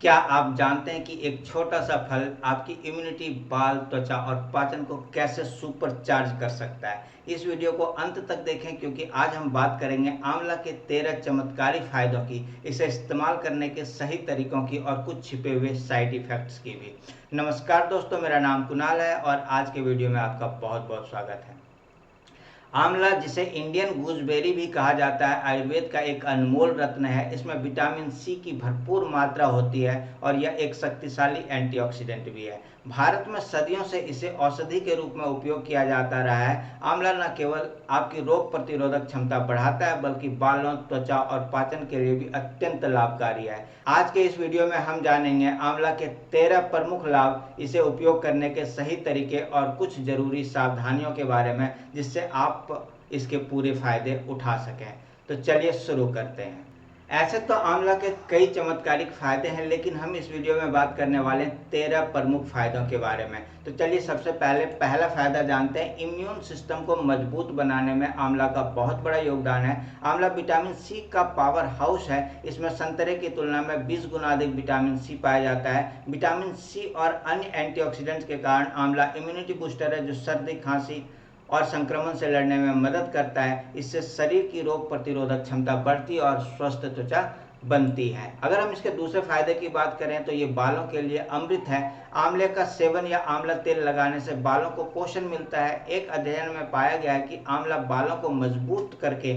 क्या आप जानते हैं कि एक छोटा सा फल आपकी इम्यूनिटी, बाल, त्वचा और पाचन को कैसे सुपर चार्ज कर सकता है? इस वीडियो को अंत तक देखें क्योंकि आज हम बात करेंगे आंवला के 13 चमत्कारी फायदों की, इसे इस्तेमाल करने के सही तरीकों की और कुछ छिपे हुए साइड इफेक्ट्स की भी। नमस्कार दोस्तों, मेरा नाम कुणाल है और आज के वीडियो में आपका बहुत बहुत स्वागत है। आंवला, जिसे इंडियन गूसबेरी भी कहा जाता है, आयुर्वेद का एक अनमोल रत्न है। इसमें विटामिन सी की भरपूर मात्रा होती है और यह एक शक्तिशाली एंटीऑक्सीडेंट भी है। भारत में सदियों से इसे औषधि के रूप में उपयोग किया जाता रहा है। आंवला न केवल आपकी रोग प्रतिरोधक क्षमता बढ़ाता है बल्कि बालों, त्वचा और पाचन के लिए भी अत्यंत लाभकारी है। आज के इस वीडियो में हम जानेंगे आंवला के 13 प्रमुख लाभ, इसे उपयोग करने के सही तरीके और कुछ जरूरी सावधानियों के बारे में, जिससे आप इसके पूरे फायदे उठा सकें। तो चलिए शुरू करते हैं। ऐसे तो आंवला के कई चमत्कारिक फायदे हैं, लेकिन हम इस वीडियो में बात करने वाले 13 प्रमुख फायदों के बारे में। तो चलिए सबसे पहले पहला फायदा जानते हैं। इम्यून सिस्टम को मजबूत बनाने में आंवला का बहुत बड़ा योगदान है। आंवला विटामिन सी का पावर हाउस है। इसमें संतरे की तुलना में 20 गुना अधिक विटामिन सी पाया जाता है। विटामिन सी और अन्य एंटीऑक्सीडेंट्स के कारण आंवला इम्यूनिटी बूस्टर है, जो सर्दी, खांसी और संक्रमण से लड़ने में मदद करता है। इससे शरीर की रोग प्रतिरोधक क्षमता बढ़ती है और स्वस्थ त्वचा बनती है। अगर हम इसके दूसरे फायदे की बात करें तो ये बालों के लिए अमृत है। आंवले का सेवन या आंवला तेल लगाने से बालों को पोषण मिलता है। एक अध्ययन में पाया गया है कि आंवला बालों को मजबूत करके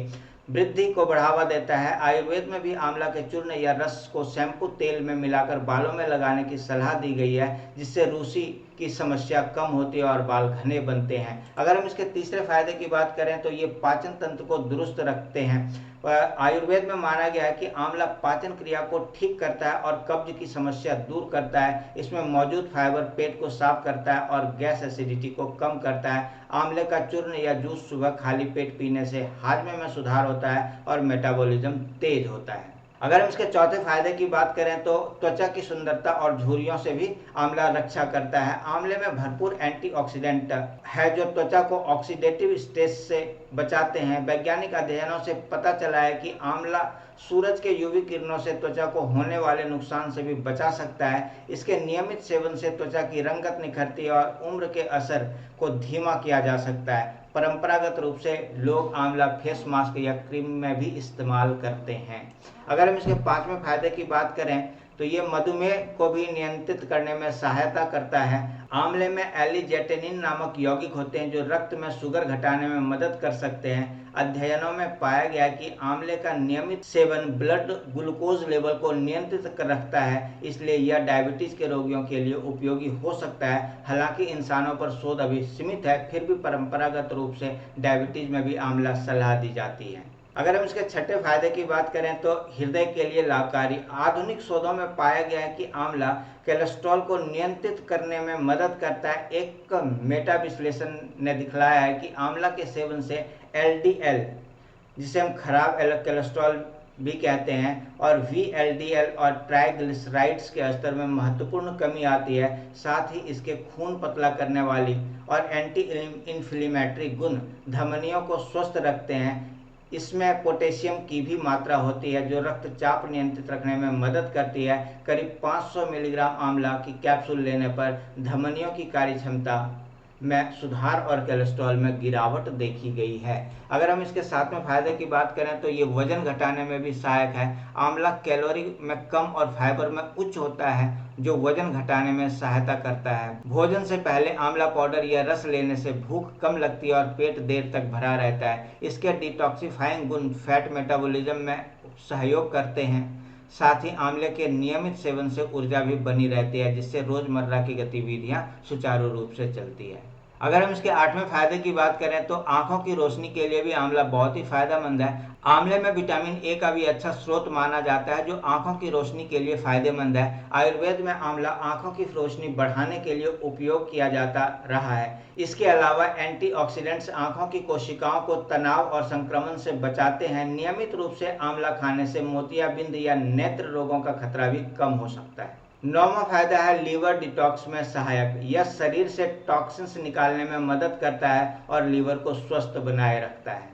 वृद्धि को बढ़ावा देता है। आयुर्वेद में भी आंवला के चूर्ण या रस को शैम्पू तेल में मिलाकर बालों में लगाने की सलाह दी गई है, जिससे रूसी की समस्या कम होती है और बाल घने बनते हैं। अगर हम इसके तीसरे फायदे की बात करें तो ये पाचन तंत्र को दुरुस्त रखते हैं। आयुर्वेद में माना गया है कि आंवला पाचन क्रिया को ठीक करता है और कब्ज की समस्या दूर करता है। इसमें मौजूद फाइबर पेट को साफ करता है और गैस एसिडिटी को कम करता है। आंवले का चूर्ण या जूस सुबह खाली पेट पीने से हाजमे में सुधार होता है और मेटाबॉलिज्म तेज होता है। अगर हम इसके चौथे फायदे की बात करें तो त्वचा की सुंदरता और झुर्रियों से भी आंवला रक्षा करता है। आंवले में भरपूर एंटीऑक्सीडेंट है जो त्वचा को ऑक्सीडेटिव स्ट्रेस से बचाते हैं। वैज्ञानिक अध्ययनों से पता चला है कि आंवला सूरज के यूवी किरणों से त्वचा को होने वाले नुकसान से भी बचा सकता है। इसके नियमित सेवन से त्वचा की रंगत निखरती है और उम्र के असर को धीमा किया जा सकता है। परंपरागत रूप से लोग आंवला फेस मास्क या क्रीम में भी इस्तेमाल करते हैं। अगर हम इसके पांचवें फायदे की बात करें तो ये मधुमेह को भी नियंत्रित करने में सहायता करता है। आंवले में एलिजेटेनिन नामक यौगिक होते हैं जो रक्त में शुगर घटाने में मदद कर सकते हैं। अध्ययनों में पाया गया कि आंवले का नियमित सेवन ब्लड ग्लूकोज लेवल को नियंत्रित कर रखता है, इसलिए यह डायबिटीज के रोगियों के लिए उपयोगी हो सकता है। हालांकि इंसानों पर शोध अभी सीमित है, फिर भी परंपरागत रूप से डायबिटीज में भी आंवला सलाह दी जाती है। अगर हम इसके छठे फायदे की बात करें तो हृदय के लिए लाभकारी। आधुनिक शोधों में पाया गया है कि आंवला कोलेस्ट्रॉल को नियंत्रित करने में मदद करता है। एक मेटा विश्लेषण ने दिखलाया है कि आंवला के सेवन से एलडीएल, जिसे हम खराब कोलेस्ट्रॉल भी कहते हैं, और वीएलडीएल और ट्राइग्लिसराइड्स के स्तर में महत्वपूर्ण कमी आती है। साथ ही इसके खून पतला करने वाली और एंटी इन्फ्लेमेटरी गुण धमनियों को स्वस्थ रखते हैं। इसमें पोटेशियम की भी मात्रा होती है जो रक्तचाप नियंत्रित रखने में मदद करती है। करीब 500 मिलीग्राम आंवला की कैप्सूल लेने पर धमनियों की कार्यक्षमता में सुधार और कोलेस्ट्रॉल में गिरावट देखी गई है। अगर हम इसके सातवें फायदे की बात करें तो ये वजन घटाने में भी सहायक है। आंवला कैलोरी में कम और फाइबर में उच्च होता है जो वजन घटाने में सहायता करता है। भोजन से पहले आंवला पाउडर या रस लेने से भूख कम लगती है और पेट देर तक भरा रहता है। इसके डिटॉक्सिफाइंग गुण फैट मेटाबॉलिज्म में सहयोग करते हैं। साथ ही आंवले के नियमित सेवन से ऊर्जा भी बनी रहती है, जिससे रोजमर्रा की गतिविधियां सुचारू रूप से चलती है। अगर हम इसके आठवें फायदे की बात करें तो आंखों की रोशनी के लिए भी आंवला बहुत ही फायदेमंद है। आंवले में विटामिन ए का भी अच्छा स्रोत माना जाता है जो आंखों की रोशनी के लिए फायदेमंद है। आयुर्वेद में आंवला आंखों की रोशनी बढ़ाने के लिए उपयोग किया जाता रहा है। इसके अलावा एंटीऑक्सीडेंट्स आंखों की कोशिकाओं को तनाव और संक्रमण से बचाते हैं। नियमित रूप से आंवला खाने से मोतियाबिंद या नेत्र रोगों का खतरा भी कम हो सकता है। नौवां फायदा है लीवर डिटॉक्स में सहायक। यह शरीर से टॉक्सिन्स निकालने में मदद करता है और लीवर को स्वस्थ बनाए रखता है।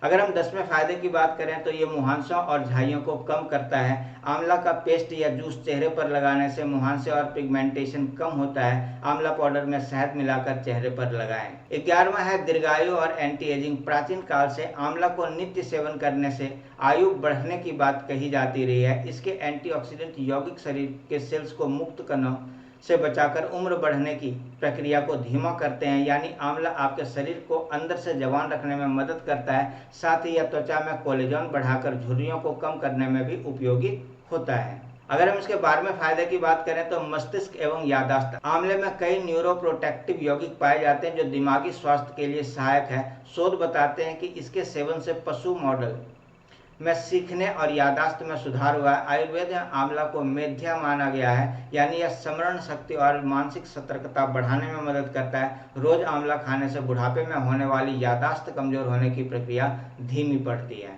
अगर हम 10वें फायदे की बात करें तो ये मुहांसों और झाइयों को कम करता है। आंवला का पेस्ट या जूस चेहरे पर लगाने से मुहांसे और पिगमेंटेशन कम होता है। आंवला पाउडर में शहद मिलाकर चेहरे पर लगाएं। 11वां है दीर्घायु और एंटी एजिंग। प्राचीन काल से आंवला को नित्य सेवन करने से आयु बढ़ने की बात कही जाती रही है। इसके एंटीऑक्सीडेंट यौगिक शरीर के सेल्स को मुक्त करने से बचाकर उम्र बढ़ने की प्रक्रिया को धीमा करते हैं। यानी आंवला आपके शरीर को अंदर से जवान रखने में मदद करता है। साथ ही यह त्वचा में कोलेजन बढ़ाकर झुर्रियों को कम करने में भी उपयोगी होता है। अगर हम इसके 12वें फायदे की बात करें तो मस्तिष्क एवं याददाश्त। आंवले में कई न्यूरोप्रोटेक्टिव यौगिक पाए जाते हैं जो दिमागी स्वास्थ्य के लिए सहायक है। शोध बताते हैं कि इसके सेवन से पशु मॉडल में सीखने और याददाश्त में सुधार हुआ है। आयुर्वेद में आंवला को मेध्या माना गया है, यानी यह स्मरण शक्ति और मानसिक सतर्कता बढ़ाने में मदद करता है। रोज आंवला खाने से बुढ़ापे में होने वाली याददाश्त कमजोर होने की प्रक्रिया धीमी पड़ती है।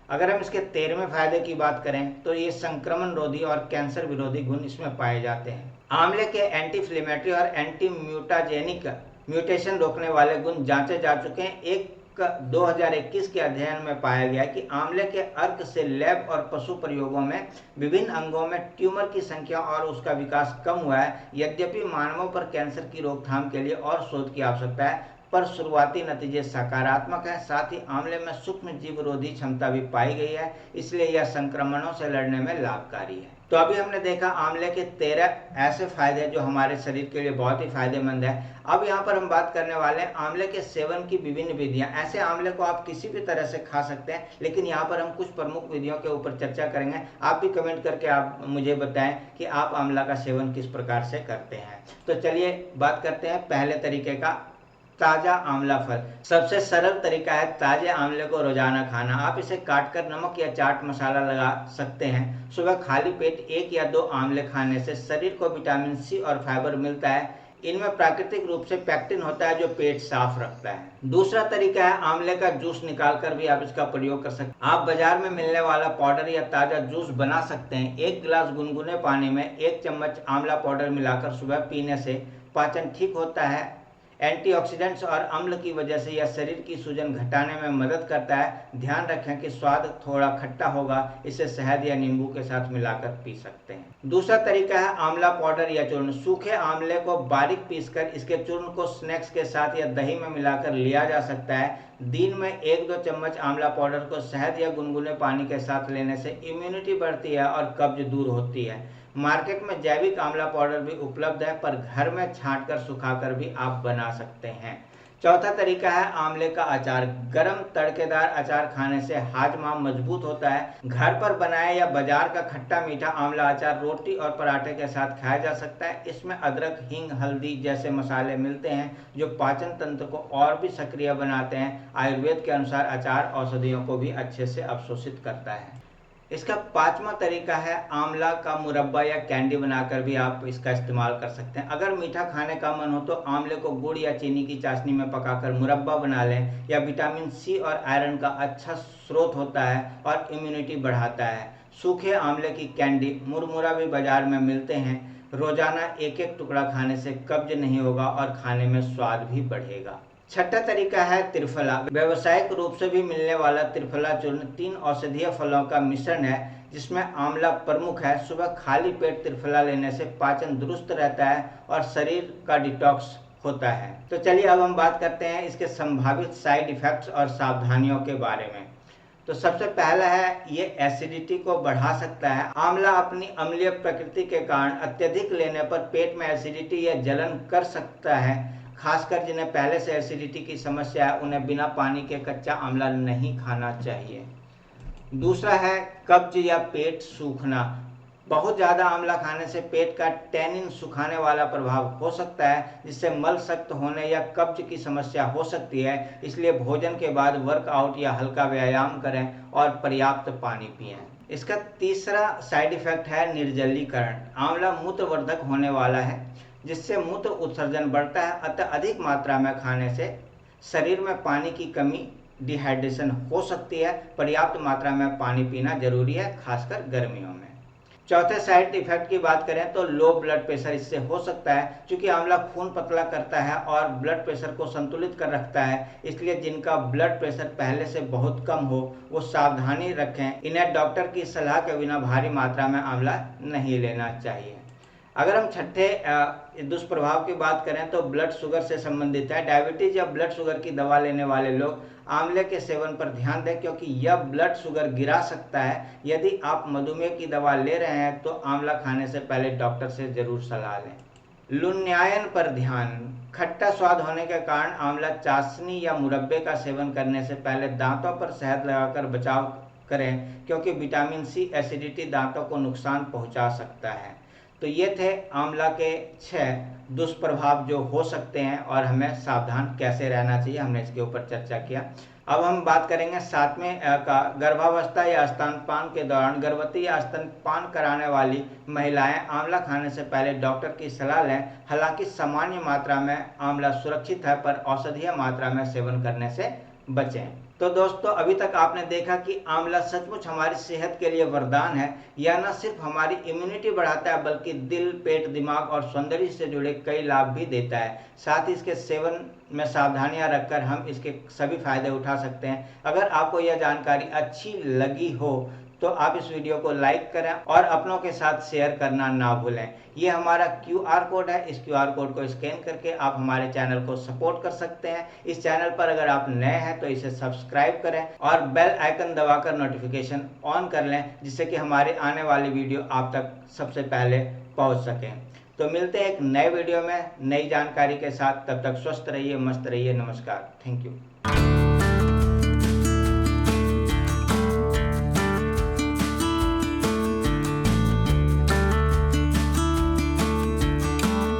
अगर हम इसके 13वें फायदे की बात करें तो ये संक्रमण रोधी और कैंसर विरोधी गुण इसमें पाए जाते हैं। आंवले के एंटी इन्फ्लेमेटरी और एंटी म्यूटाजेनिक म्यूटेशन रोकने वाले गुण जांचे जा चुके हैं। एक 2021 के अध्ययन में पाया गया कि आंवले के अर्क से लैब और पशु प्रयोगों में विभिन्न अंगों में ट्यूमर की संख्या और उसका विकास कम हुआ है। यद्यपि मानवों पर कैंसर की रोकथाम के लिए और शोध की आवश्यकता है, पर शुरुआती नतीजे सकारात्मक हैं। साथ ही आंवले में सूक्ष्म जीव रोधी क्षमता भी पाई गई है, इसलिए यह संक्रमणों से लड़ने में लाभकारी है। तो अभी हमने देखा आंवले के 13 ऐसे फायदे जो हमारे शरीर के लिए बहुत ही फायदेमंद है। अब यहाँ पर हम बात करने वाले हैं आंवले के सेवन की विभिन्न विधियां। ऐसे आंवले को आप किसी भी तरह से खा सकते हैं, लेकिन यहाँ पर हम कुछ प्रमुख विधियों के ऊपर चर्चा करेंगे। आप भी कमेंट करके आप मुझे बताएं कि आप आंवला का सेवन किस प्रकार से करते हैं। तो चलिए बात करते हैं पहले तरीके का, ताजा आंवला फल। सबसे सरल तरीका है ताजे आंवले को रोजाना खाना। आप इसे काटकर नमक या चाट मसाला लगा सकते हैं। सुबह खाली पेट 1 या 2 आंवले खाने से शरीर को विटामिन सी और फाइबर मिलता है। इनमें प्राकृतिक रूप से पेक्टिन होता है जो पेट साफ रखता है। दूसरा तरीका है आंवले का जूस निकालकर भी आप इसका प्रयोग कर सकते हैं। आप बाजार में मिलने वाला पाउडर या ताजा जूस बना सकते हैं। 1 गिलास गुनगुने पानी में 1 चम्मच आंवला पाउडर मिलाकर सुबह पीने से पाचन ठीक होता है। एंटीऑक्सीडेंट्स और अम्ल की वजह से यह शरीर की सूजन घटाने में मदद करता है। ध्यान रखें कि स्वाद थोड़ा खट्टा होगा, इसे शहद या नींबू के साथ मिलाकर पी सकते हैं। दूसरा तरीका है आंवला पाउडर या चूर्ण। सूखे आंवले को बारीक पीसकर इसके चूर्ण को स्नैक्स के साथ या दही में मिलाकर लिया जा सकता है। दिन में 1-2 चम्मच आंवला पाउडर को शहद या गुनगुने पानी के साथ लेने से इम्यूनिटी बढ़ती है और कब्ज दूर होती है। मार्केट में जैविक आंवला पाउडर भी उपलब्ध है, पर घर में छांटकर सुखाकर भी आप बना सकते हैं। चौथा तरीका है आंवले का अचार। गरम तड़केदार अचार खाने से हाजमा मजबूत होता है। घर पर बनाए या बाजार का खट्टा मीठा आंवला अचार रोटी और पराठे के साथ खाया जा सकता है। इसमें अदरक, हींग, हल्दी जैसे मसाले मिलते हैं जो पाचन तंत्र को और भी सक्रिय बनाते हैं। आयुर्वेद के अनुसार अचार औषधियों को भी अच्छे से अवशोषित करता है। इसका 5वां तरीका है आंवला का मुरब्बा या कैंडी बनाकर भी आप इसका इस्तेमाल कर सकते हैं। अगर मीठा खाने का मन हो तो आंवले को गुड़ या चीनी की चाशनी में पकाकर मुरब्बा बना लें। यह विटामिन सी और आयरन का अच्छा स्रोत होता है और इम्यूनिटी बढ़ाता है। सूखे आंवले की कैंडी, मुरमुरा भी बाजार में मिलते हैं। रोजाना 1-1 टुकड़ा खाने से कब्ज नहीं होगा और खाने में स्वाद भी बढ़ेगा। छठा तरीका है त्रिफला। व्यावसायिक रूप से भी मिलने वाला त्रिफला चूर्ण 3 औषधीय फलों का मिश्रण है जिसमें आंवला प्रमुख है। सुबह खाली पेट त्रिफला लेने से पाचन दुरुस्त रहता है और शरीर का डिटॉक्स होता है। तो चलिए अब हम बात करते हैं इसके संभावित साइड इफेक्ट्स और सावधानियों के बारे में। तो सबसे पहला है ये एसिडिटी को बढ़ा सकता है। आंवला अपनी अम्लीय प्रकृति के कारण अत्यधिक लेने पर पेट में एसिडिटी या जलन कर सकता है। खासकर जिन्हें पहले से एसिडिटी की समस्या है उन्हें बिना पानी के कच्चा आंवला नहीं खाना चाहिए। दूसरा है कब्ज या पेट सूखना। बहुत ज़्यादा आंवला खाने से पेट का टैनिन सुखाने वाला प्रभाव हो सकता है जिससे मल सख्त होने या कब्ज की समस्या हो सकती है। इसलिए भोजन के बाद वर्कआउट या हल्का व्यायाम करें और पर्याप्त पानी पिएं। इसका तीसरा साइड इफेक्ट है निर्जलीकरण। आंवला मूत्रवर्धक होने वाला है जिससे मूत्र उत्सर्जन बढ़ता है। अतः अधिक मात्रा में खाने से शरीर में पानी की कमी, डिहाइड्रेशन हो सकती है। पर्याप्त मात्रा में पानी पीना जरूरी है, खासकर गर्मियों में। चौथे साइड इफेक्ट की बात करें तो लो ब्लड प्रेशर इससे हो सकता है, क्योंकि आंवला खून पतला करता है और ब्लड प्रेशर को संतुलित कर रखता है। इसलिए जिनका ब्लड प्रेशर पहले से बहुत कम हो वो सावधानी रखें, इन्हें डॉक्टर की सलाह के बिना भारी मात्रा में आंवला नहीं लेना चाहिए। अगर हम छठे दुष्प्रभाव की बात करें तो ब्लड शुगर से संबंधित है। डायबिटीज या ब्लड शुगर की दवा लेने वाले लोग आंवले के सेवन पर ध्यान दें, क्योंकि यह ब्लड शुगर गिरा सकता है। यदि आप मधुमेह की दवा ले रहे हैं तो आंवला खाने से पहले डॉक्टर से जरूर सलाह लें। लुण्यायन पर ध्यान। खट्टा स्वाद होने के कारण आंवला चाशनी या मुरब्बे का सेवन करने से पहले दांतों पर शहद लगाकर बचाव करें, क्योंकि विटामिन सी एसिडिटी दांतों को नुकसान पहुंचा सकता है। तो ये थे आंवला के 6 दुष्प्रभाव जो हो सकते हैं और हमें सावधान कैसे रहना चाहिए, हमने इसके ऊपर चर्चा किया। अब हम बात करेंगे 7वें का, गर्भावस्था या स्तनपान के दौरान गर्भवती या स्तनपान कराने वाली महिलाएं आंवला खाने से पहले डॉक्टर की सलाह लें। हालांकि सामान्य मात्रा में आंवला सुरक्षित है, पर औषधीय मात्रा में सेवन करने से बचें। तो दोस्तों, अभी तक आपने देखा कि आंवला सचमुच हमारी सेहत के लिए वरदान है। यह न सिर्फ हमारी इम्यूनिटी बढ़ाता है, बल्कि दिल, पेट, दिमाग और सौंदर्य से जुड़े कई लाभ भी देता है। साथ ही इसके सेवन में सावधानियां रखकर हम इसके सभी फायदे उठा सकते हैं। अगर आपको यह जानकारी अच्छी लगी हो तो आप इस वीडियो को लाइक करें और अपनों के साथ शेयर करना ना भूलें। ये हमारा QR कोड है, इस QR कोड को स्कैन करके आप हमारे चैनल को सपोर्ट कर सकते हैं। इस चैनल पर अगर आप नए हैं तो इसे सब्सक्राइब करें और बेल आइकन दबाकर नोटिफिकेशन ऑन कर लें, जिससे कि हमारे आने वाली वीडियो आप तक सबसे पहले पहुंच सकें। तो मिलते हैं एक नए वीडियो में नई जानकारी के साथ। तब तक स्वस्थ रहिए, मस्त रहिए। नमस्कार, थैंक यू।